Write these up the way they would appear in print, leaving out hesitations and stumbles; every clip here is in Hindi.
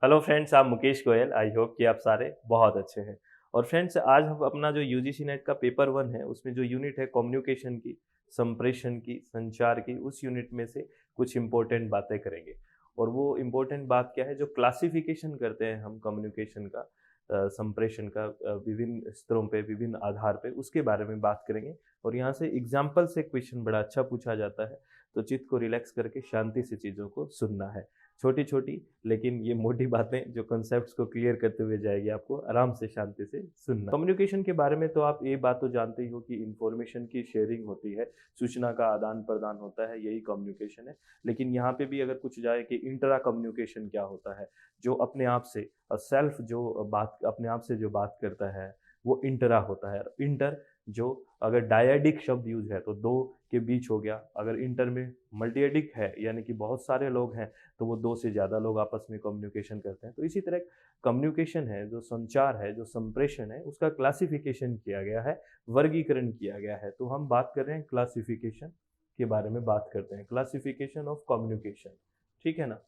हेलो फ्रेंड्स, आप मुकेश गोयल। आई होप कि आप सारे बहुत अच्छे हैं। और फ्रेंड्स, आज हम अपना जो यूजीसी नेट का पेपर 1 है, उसमें जो यूनिट है कम्युनिकेशन की, संप्रेषण की, संचार की, उस यूनिट में से कुछ इम्पोर्टेंट बातें करेंगे। और वो इम्पोर्टेंट बात क्या है, जो क्लासिफिकेशन करते हैं हम कम्युनिकेशन का, संप्रेषण का, विभिन्न स्तरों पे, विभिन्न आधार पे, उसके बारे में बात करेंगे। और यहाँ से एग्जाम्पल से क्वेश्चन बड़ा अच्छा पूछा जाता है, तो चित्त को रिलैक्स करके शांति से चीज़ों को सुनना है। छोटी-छोटी लेकिन ये मोटी बातें जो कॉन्सेप्ट्स को क्लियर करते हुए जाएगी, आपको आराम से शांति से सुनना। कम्युनिकेशन के बारे में तो आप ये बात तो जानते ही हो कि इन्फॉर्मेशन की शेयरिंग होती है, सूचना का आदान-प्रदान होता है, यही कम्युनिकेशन है। लेकिन यहाँ पे भी अगर पूछा जाए कि इंट्रा कम्युनिकेशन क्या होता है, जो अपने आप से सेल्फ जो बात अपने आप से जो बात करता है, वो इंट्रा होता है। इंटर जो अगर डायडिक शब्द यूज़ है तो 2 के बीच हो गया, अगर इंटर में मल्टीएडिक है यानी कि बहुत सारे लोग हैं, तो वो 2 से ज़्यादा लोग आपस में कम्युनिकेशन करते हैं। तो इसी तरह कम्युनिकेशन है, जो संचार है, जो संप्रेषण है, उसका क्लासिफिकेशन किया गया है, वर्गीकरण किया गया है। तो हम बात कर रहे हैं क्लासिफिकेशन के बारे में बात करते हैं, क्लासिफिकेशन ऑफ कम्युनिकेशन, ठीक है ना?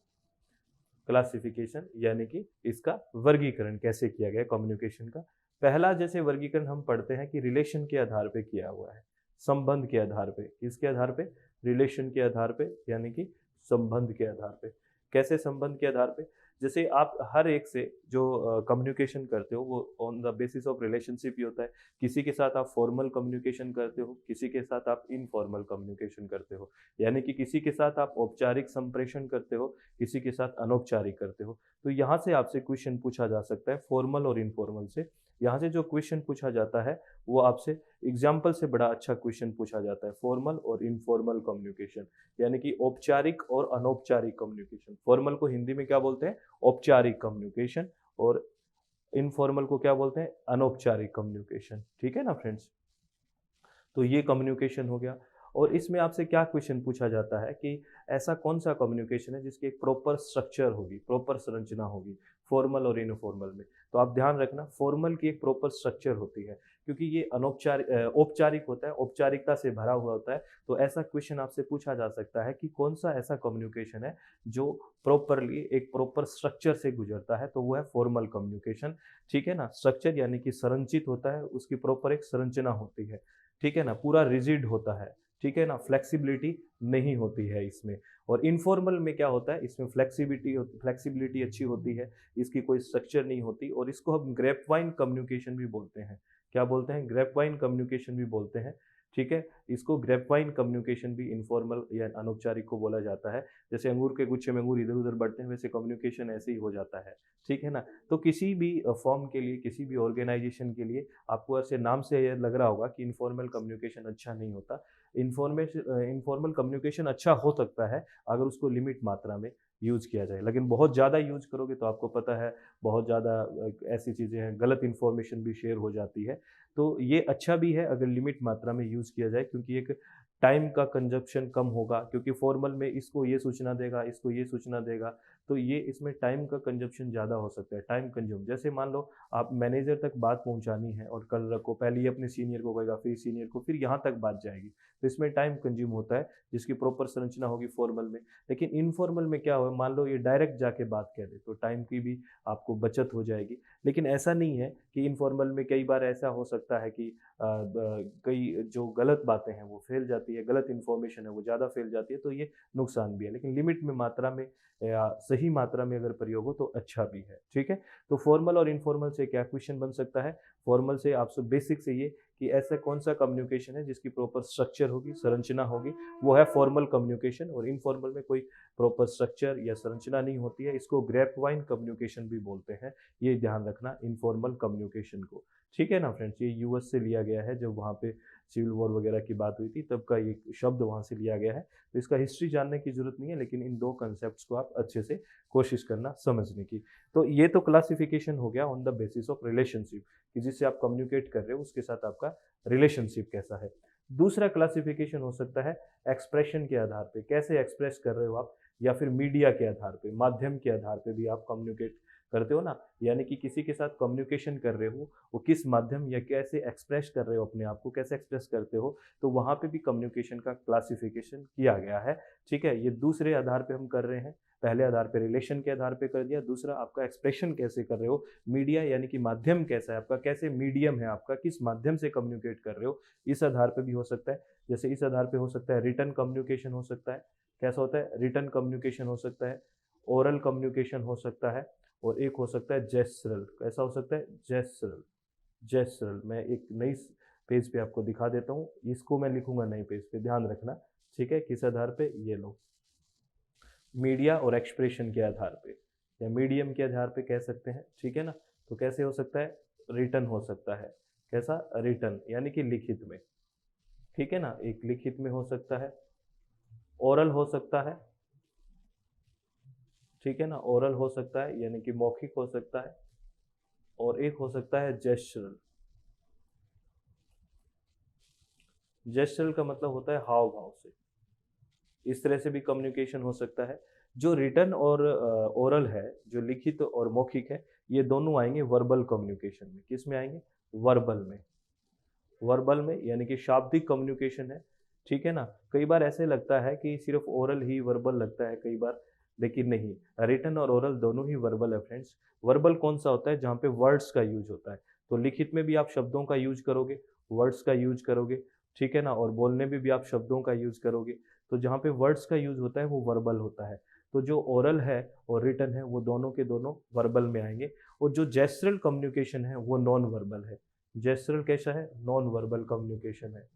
क्लासिफिकेशन यानी कि इसका वर्गीकरण कैसे किया गया कम्युनिकेशन का। पहला जैसे वर्गीकरण हम पढ़ते हैं कि रिलेशन के आधार पे किया हुआ है, संबंध के आधार पे। किसके आधार पे? रिलेशन के आधार पे, यानी कि संबंध के आधार पे। कैसे संबंध के आधार पे? जैसे आप हर एक से जो कम्युनिकेशन करते हो, वो on the basis of relationship ही होता है। किसी के साथ आप फॉर्मल कम्युनिकेशन करते हो, किसी के साथ आप इनफॉर्मल कम्युनिकेशन करते हो, यानी कि किसी के साथ आप औपचारिक संप्रेषण करते हो, किसी के साथ अनौपचारिक करते हो। तो यहाँ से आपसे क्वेश्चन पूछा जा सकता है फॉर्मल और इनफॉर्मल से। यहाँ से जो क्वेश्चन पूछा जाता है, वो आपसे एग्जाम्पल से बड़ा अच्छा क्वेश्चन पूछा जाता है, फॉर्मल और इनफॉर्मल कम्युनिकेशन, यानी कि औपचारिक और अनौपचारिक कम्युनिकेशन। फॉर्मल को हिंदी में क्या बोलते हैं? औपचारिक कम्युनिकेशन। और इनफॉर्मल को क्या बोलते हैं? अनौपचारिक कम्युनिकेशन। ठीक है ना फ्रेंड्स? तो ये कम्युनिकेशन हो गया। और इसमें आपसे क्या क्वेश्चन पूछा जाता है कि ऐसा कौन सा कम्युनिकेशन है जिसकी एक प्रॉपर स्ट्रक्चर होगी, प्रॉपर संरचना होगी, फॉर्मल और इनफॉर्मल में। तो आप ध्यान रखना, फॉर्मल की एक प्रॉपर स्ट्रक्चर होती है, क्योंकि ये औपचारिक होता है, औपचारिकता से भरा हुआ होता है। तो ऐसा क्वेश्चन आपसे पूछा जा सकता है कि कौन सा ऐसा कम्युनिकेशन है जो प्रॉपरली एक प्रॉपर स्ट्रक्चर से गुजरता है, तो वो है फॉर्मल कम्युनिकेशन। ठीक है ना? स्ट्रक्चर यानी कि संरचित होता है, उसकी प्रॉपर एक संरचना होती है। ठीक है ना? पूरा रिजिड होता है, ठीक है ना? फ्लेक्सिबिलिटी नहीं होती है इसमें। और इनफॉर्मल में क्या होता है? इसमें फ्लेक्सिबिलिटी अच्छी होती है, इसकी कोई स्ट्रक्चर नहीं होती, और इसको हम ग्रेपवाइन कम्युनिकेशन भी बोलते हैं। क्या बोलते हैं? ग्रेपवाइन कम्युनिकेशन भी बोलते हैं, ठीक है? इसको ग्रेपवाइन कम्युनिकेशन भी इनफॉर्मल या अनौपचारिक को बोला जाता है। जैसे अंगूर के गुच्छे में अंगूर इधर-उधर बढ़ते हैं, वैसे कम्युनिकेशन ऐसे ही हो जाता है, ठीक है ना? तो किसी भी फर्म के लिए, किसी भी ऑर्गेनाइजेशन के लिए आपको ऐसे नाम से ये लग रहा होगा कि इनफॉर्मल कम्युनिकेशन अच्छा नहीं होता। इनफॉर्मल कम्युनिकेशन अच्छा हो सकता है अगर उसको लिमिट मात्रा में यूज़ किया जाए, लेकिन बहुत ज़्यादा यूज़ करोगे तो आपको पता है बहुत ज़्यादा ऐसी चीज़ें हैं, गलत इन्फॉर्मेशन भी शेयर हो जाती है। तो ये अच्छा भी है अगर लिमिट मात्रा में यूज़ किया जाए, क्योंकि एक टाइम का कंजप्शन कम होगा, क्योंकि फॉर्मल में इसको ये सूचना देगा, इसको ये सूचना देगा, तो ये इसमें टाइम का कंजप्शन ज़्यादा हो सकता है, टाइम कंज्यूम। जैसे मान लो आप मैनेजर तक बात पहुँचानी है और कल रखो, पहले ये अपने सीनियर को कहेगा, फिर सीनियर को, फिर यहाँ तक बात जाएगी। तो इसमें टाइम कंज्यूम होता है, जिसकी प्रॉपर संरचना होगी फॉर्मल में। लेकिन इनफॉर्मल में क्या हो, मान लो ये डायरेक्ट जाके बात कह दे, तो टाइम की भी आपको बचत हो जाएगी। लेकिन ऐसा नहीं है कि इनफॉर्मल में कई बार ऐसा हो सकता है कि कई जो गलत बातें हैं वो फैल जाती है, गलत इन्फॉर्मेशन है वो ज़्यादा फैल जाती है, तो ये नुकसान भी है। लेकिन लिमिट में, मात्रा में या सही मात्रा में अगर प्रयोग हो तो अच्छा भी है, ठीक है? तो फॉर्मल और इनफॉर्मल से क्या क्वेश्चन बन सकता है? फॉर्मल से आपसे बेसिक से ये कि ऐसा कौन सा कम्युनिकेशन है जिसकी प्रॉपर स्ट्रक्चर होगी, संरचना होगी, वो है फॉर्मल कम्युनिकेशन। और इनफॉर्मल में कोई प्रॉपर स्ट्रक्चर या संरचना नहीं होती है, इसको ग्रेपवाइन कम्युनिकेशन भी बोलते हैं। ये ध्यान रखना इनफॉर्मल कम्युनिकेशन को, ठीक है ना फ्रेंड्स? ये यूएस से लिया गया है, जब वहाँ पे सिविल वॉर वगैरह की बात हुई थी, तब का ये शब्द वहाँ से लिया गया है। तो इसका हिस्ट्री जानने की ज़रूरत नहीं है, लेकिन इन 2 कांसेप्ट्स को आप अच्छे से कोशिश करना समझने की। तो ये तो क्लासिफिकेशन हो गया on the basis of relationship, कि जिससे आप कम्युनिकेट कर रहे हो उसके साथ आपका रिलेशनशिप कैसा है। दूसरा क्लासिफिकेशन हो सकता है एक्सप्रेशन के आधार पे, कैसे एक्सप्रेस कर रहे हो आप, या फिर मीडिया के आधार पे, माध्यम के आधार पे भी आप कम्युनिकेट करते हो ना, यानी कि किसी के साथ कम्युनिकेशन कर रहे हो, वो किस माध्यम या कैसे एक्सप्रेस कर रहे हो, अपने आप को कैसे एक्सप्रेस करते हो, तो वहाँ पे भी कम्युनिकेशन का क्लासिफिकेशन किया गया है, ठीक है? ये दूसरे आधार पे हम कर रहे हैं, पहले आधार पे रिलेशन के आधार पे कर दिया, दूसरा आपका एक्सप्रेशन कैसे कर रहे हो, मीडिया यानी कि माध्यम कैसा है आपका, कैसे मीडियम है आपका, किस माध्यम से कम्युनिकेट कर रहे हो, इस आधार पे भी हो सकता है। जैसे इस आधार पे हो सकता है रिटन कम्युनिकेशन हो सकता है, कैसा होता है, रिटन कम्युनिकेशन हो सकता है, ओरल कम्युनिकेशन हो सकता है, और एक हो सकता है जेस्चरल। कैसा हो सकता है, जेस्चरल। जेस्चरल मैं एक नई पेज पे आपको दिखा देता हूँ, इसको मैं लिखूंगा नए पेज पे, ध्यान रखना, ठीक है। किस आधार पे, ये लो, मीडिया और एक्सप्रेशन के आधार पे या मीडियम के आधार पे कह सकते हैं, ठीक है ना। तो कैसे हो सकता है, रिटन हो सकता है, कैसा, रिटन यानी कि लिखित में, ठीक है ना, एक लिखित में हो सकता है, ओरल हो सकता है, ठीक है ना, ओरल हो सकता है यानी कि मौखिक हो सकता है, और एक हो सकता है जेस्चरल। जेस्चरल का मतलब होता है हाव भाव से, इस तरह से भी कम्युनिकेशन हो सकता है। जो रिटन और ओरल है, जो लिखित और मौखिक है, ये दोनों आएंगे वर्बल कम्युनिकेशन में। किस में आएंगे, वर्बल में। वर्बल में यानी कि शाब्दिक कम्युनिकेशन है, ठीक है ना। कई बार ऐसे लगता है कि सिर्फ ओरल ही वर्बल लगता है कई बार, लेकिन नहीं, रिटन और ओरल दोनों ही वर्बल है फ्रेंड्स। वर्बल कौन सा होता है, जहाँ पे वर्ड्स का यूज होता है। तो लिखित में भी आप शब्दों का यूज करोगे, वर्ड्स का यूज करोगे, ठीक है ना, और बोलने में भी आप शब्दों का यूज करोगे। तो जहाँ पे वर्ड्स का यूज होता है वो वर्बल होता है। तो जो ओरल है और रिटन है वो दोनों के दोनों वर्बल में आएंगे, और जो जेस्चरल कम्युनिकेशन है वो नॉन वर्बल है। जेस्चरल कैसा है, नॉन वर्बल कम्युनिकेशन है।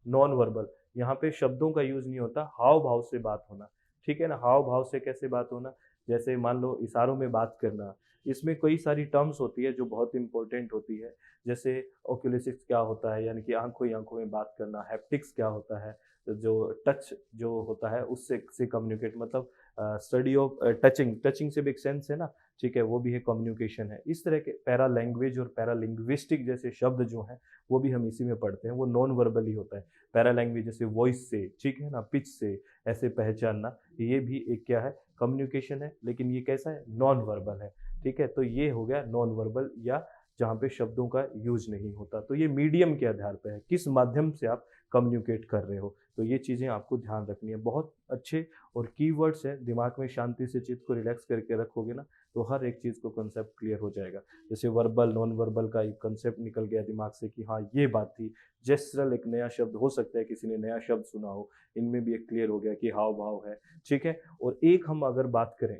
नॉन वर्बल, यहाँ पे शब्दों का यूज नहीं होता, हाव भाव से बात होना, ठीक है ना। हाव भाव से कैसे बात होना, जैसे मान लो इशारों में बात करना, इसमें कई सारी टर्म्स होती है जो बहुत इंपॉर्टेंट होती है। जैसे ओक्यूलेसिक्स क्या होता है, यानी कि आंखों ही आंखों में बात करना। हैप्टिक्स क्या होता है, जो टच जो होता है उससे से कम्युनिकेट, मतलब स्टडी ऑफ टचिंग, टचिंग से भी एक सेंस है ना, ठीक है, वो भी है कम्युनिकेशन है। इस तरह के पैरा लैंग्वेज और पैरा लिंग्विस्टिक जैसे शब्द जो हैं वो भी हम इसी में पढ़ते हैं, वो नॉन वर्बल ही होता है। पैरा लैंग्वेज जैसे वॉइस से, ठीक है ना, पिच से ऐसे पहचानना, ये भी एक क्या है, कम्युनिकेशन है, लेकिन ये कैसा है, नॉन वर्बल है, ठीक है। तो ये हो गया नॉन वर्बल, या जहाँ पे शब्दों का यूज नहीं होता। तो ये मीडियम के आधार पर है, किस माध्यम से आप कम्युनिकेट कर रहे हो। तो ये चीज़ें आपको ध्यान रखनी है, बहुत अच्छे और कीवर्ड्स है, दिमाग में शांति से चित्त को रिलैक्स करके रखोगे ना, तो हर एक चीज़ को कंसेप्ट क्लियर हो जाएगा। जैसे वर्बल नॉन वर्बल का एक कंसेप्ट निकल गया दिमाग से कि हाँ ये बात थी। जेस्चरल एक नया शब्द हो सकता है, किसी ने नया शब्द सुना हो, इनमें भी एक क्लियर हो गया कि हाव भाव है, ठीक है। और एक हम अगर बात करें,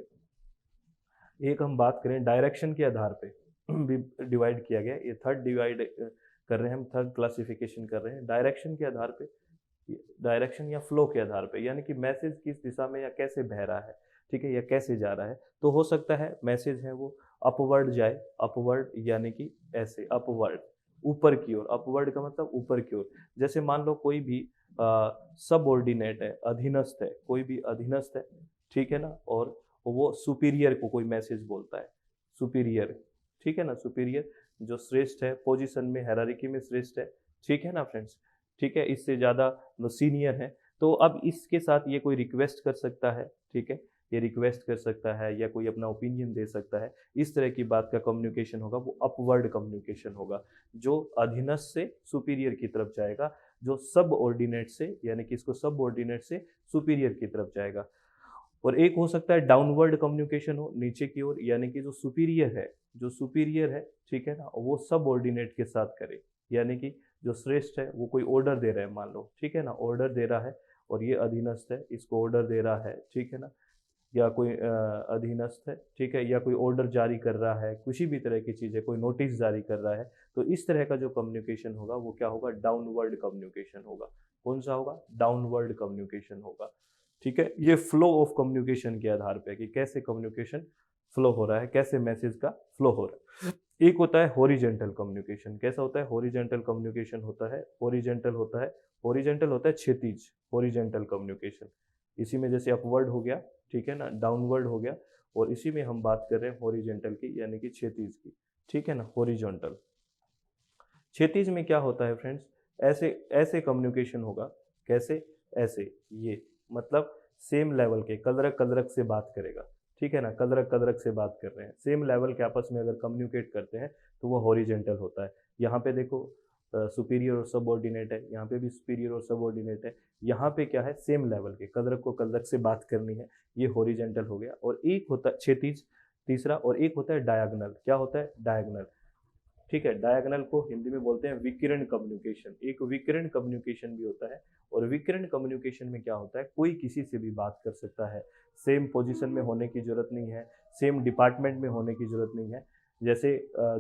एक हम बात करें डायरेक्शन के आधार पे भी डिवाइड किया गया, ये थर्ड डिवाइड कर रहे हैं हम, थर्ड क्लासिफिकेशन कर रहे हैं डायरेक्शन के आधार पे, डायरेक्शन या फ्लो के आधार पे, यानी कि मैसेज किस दिशा में या कैसे बह रहा है, ठीक है, या कैसे जा रहा है। तो हो सकता है मैसेज है वो अपवर्ड जाए, अपवर्ड यानी कि ऐसे अपवर्ड, ऊपर की ओर, अपवर्ड का मतलब ऊपर की ओर। जैसे मान लो कोई भी सबऑर्डिनेट है, अधीनस्थ है, कोई भी अधीनस्थ है, ठीक है ना, और वो सुपीरियर को कोई मैसेज बोलता है, सुपीरियर, ठीक है ना, सुपीरियर जो श्रेष्ठ है, पोजीशन में हायरार्की में श्रेष्ठ है, ठीक है ना फ्रेंड्स, ठीक है, इससे ज़्यादा सीनियर है। तो अब इसके साथ ये कोई रिक्वेस्ट कर सकता है, ठीक है, ये रिक्वेस्ट कर सकता है या कोई अपना ओपिनियन दे सकता है। इस तरह की बात का कम्युनिकेशन होगा, वो अपवर्ड कम्युनिकेशन होगा, जो अधीनस्थ से सुपीरियर की तरफ जाएगा, जो सब ऑर्डिनेट से, यानी कि इसको सब ऑर्डिनेट से सुपीरियर की तरफ जाएगा। और एक हो सकता है डाउनवर्ड कम्युनिकेशन हो, नीचे की ओर, यानी कि जो सुपीरियर है, जो सुपीरियर है, ठीक है ना, वो सब ऑर्डिनेट के साथ करे, यानी कि जो श्रेष्ठ है वो कोई ऑर्डर दे रहा है, मान लो, ठीक है ना, ऑर्डर दे रहा है, और ये अधीनस्थ है, इसको ऑर्डर दे रहा है, ठीक है ना, या कोई अधीनस्थ है, ठीक है, या कोई ऑर्डर जारी कर रहा है, किसी भी तरह की चीज़ है, कोई नोटिस जारी कर रहा है। तो इस तरह का जो कम्युनिकेशन होगा वो क्या होगा, डाउनवर्ड कम्युनिकेशन होगा। कौन सा होगा, डाउनवर्ड कम्युनिकेशन होगा, ठीक है। ये फ्लो ऑफ कम्युनिकेशन के आधार पे कि कैसे कम्युनिकेशन फ्लो हो रहा है, कैसे मैसेज का फ्लो हो रहा है। एक होता है हॉरिजेंटल कम्युनिकेशन। कैसा होता है, हॉरिजेंटल कम्युनिकेशन होता है, हॉरिजेंटल होता है, हॉरिजेंटल होता है क्षैतिज, हॉरिजेंटल कम्युनिकेशन। इसी में जैसे अपवर्ड हो गया, ठीक है ना, डाउनवर्ड हो गया, और इसी में हम बात कर रहे हैं हॉरिजेंटल की, यानी कि क्षैतिज की, ठीक है ना, हॉरिजॉन्टल। क्षैतिज में क्या होता है फ्रेंड्स, ऐसे ऐसे कम्युनिकेशन होगा, कैसे, ऐसे, ये मतलब सेम लेवल के, कदरक कदरक से बात करेगा, ठीक है ना, कदरक कदरक से बात कर रहे हैं, सेम लेवल के आपस में अगर कम्युनिकेट करते हैं तो वो हॉरिजेंटल होता है। यहाँ पे देखो सुपीरियर और सबऑर्डिनेट है, यहाँ पे भी सुपीरियर और सबऑर्डिनेट है। यहाँ पे क्या है, सेम लेवल के कदरक को कदरक से बात करनी है, ये हॉरिजेंटल हो गया। और एक होता है क्षैतिज, तीसरा, और एक होता है डायगोनल। क्या होता है, डायगोनल। ठीक है, डायगोनल को हिंदी में बोलते हैं विकिरण कम्युनिकेशन। एक विकिरण कम्युनिकेशन भी होता है। और विकिरण कम्युनिकेशन में क्या होता है, कोई किसी से भी बात कर सकता है, सेम पोजीशन में होने की जरूरत नहीं है, सेम डिपार्टमेंट में होने की जरूरत नहीं है। जैसे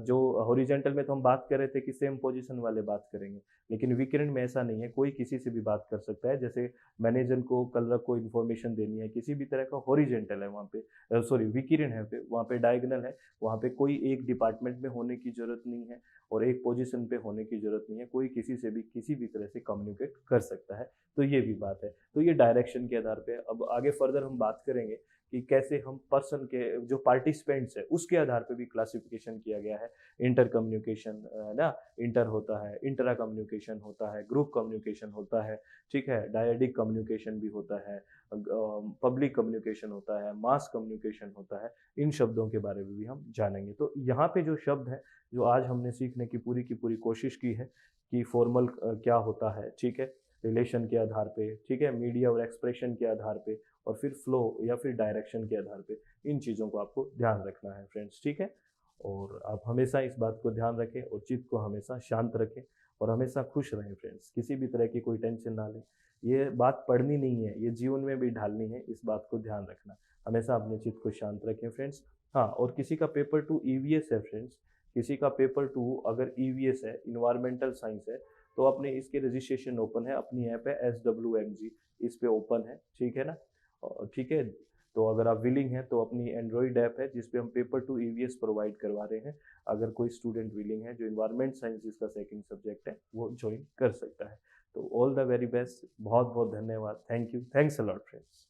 जो हॉरिजेंटल में तो हम बात कर रहे थे कि सेम पोजीशन वाले बात करेंगे, लेकिन विकिरण में ऐसा नहीं है, कोई किसी से भी बात कर सकता है। जैसे मैनेजर को कलर को इन्फॉर्मेशन देनी है, किसी भी तरह का हॉरिजेंटल है वहाँ पे, सॉरी विकिरण है पे, वहाँ पे डायगोनल है, वहाँ पे कोई एक डिपार्टमेंट में होने की जरूरत नहीं है और एक पोजीशन पे होने की जरूरत नहीं है, कोई किसी से भी किसी भी तरह से कम्युनिकेट कर सकता है। तो ये भी बात है। तो ये डायरेक्शन के आधार पे। अब आगे फर्दर हम बात करेंगे कि कैसे हम पर्सन के जो पार्टिसिपेंट्स है उसके आधार पे भी क्लासिफिकेशन किया गया है। इंटर कम्युनिकेशन ना, इंटर होता है, इंट्रा कम्युनिकेशन होता है, ग्रुप कम्युनिकेशन होता है, ठीक है, डायडिक कम्युनिकेशन भी होता है, पब्लिक कम्युनिकेशन होता है, मास कम्युनिकेशन होता है। इन शब्दों के बारे में भी हम जानेंगे। तो यहाँ पे जो शब्द है जो आज हमने सीखने की पूरी कोशिश की है कि फॉर्मल क्या होता है, ठीक है, रिलेशन के आधार पे, ठीक है, मीडिया और एक्सप्रेशन के आधार पे, और फिर फ्लो या फिर डायरेक्शन के आधार पे। इन चीज़ों को आपको ध्यान रखना है फ्रेंड्स, ठीक है। और आप हमेशा इस बात को ध्यान रखें और चित्त को हमेशा शांत रखें और हमेशा खुश रहें फ्रेंड्स, किसी भी तरह की कोई टेंशन ना लें। ये बात पढ़नी नहीं है, ये जीवन में भी ढालनी है, इस बात को ध्यान रखना। हमेशा अपने चित्त को शांत रखें फ्रेंड्स। हाँ, और किसी का पेपर 2 ईवीएस है फ्रेंड्स, किसी का पेपर 2 अगर ईवीएस है, इन्वायरमेंटल साइंस है, तो अपने इसके रजिस्ट्रेशन ओपन है, अपनी ऐप है SWMG, इस पे ओपन है, ठीक है ना। ठीक है, तो अगर आप विलिंग हैं तो अपनी एंड्रॉइड ऐप है जिस पे हम पेपर 2 ईवीएस प्रोवाइड करवा रहे हैं। अगर कोई स्टूडेंट विलिंग है जो इन्वायरमेंट साइंस जिसका सेकंड सब्जेक्ट है वो ज्वाइन कर सकता है। तो ऑल द वेरी बेस्ट, बहुत बहुत धन्यवाद, thank you, thanks a lot friends.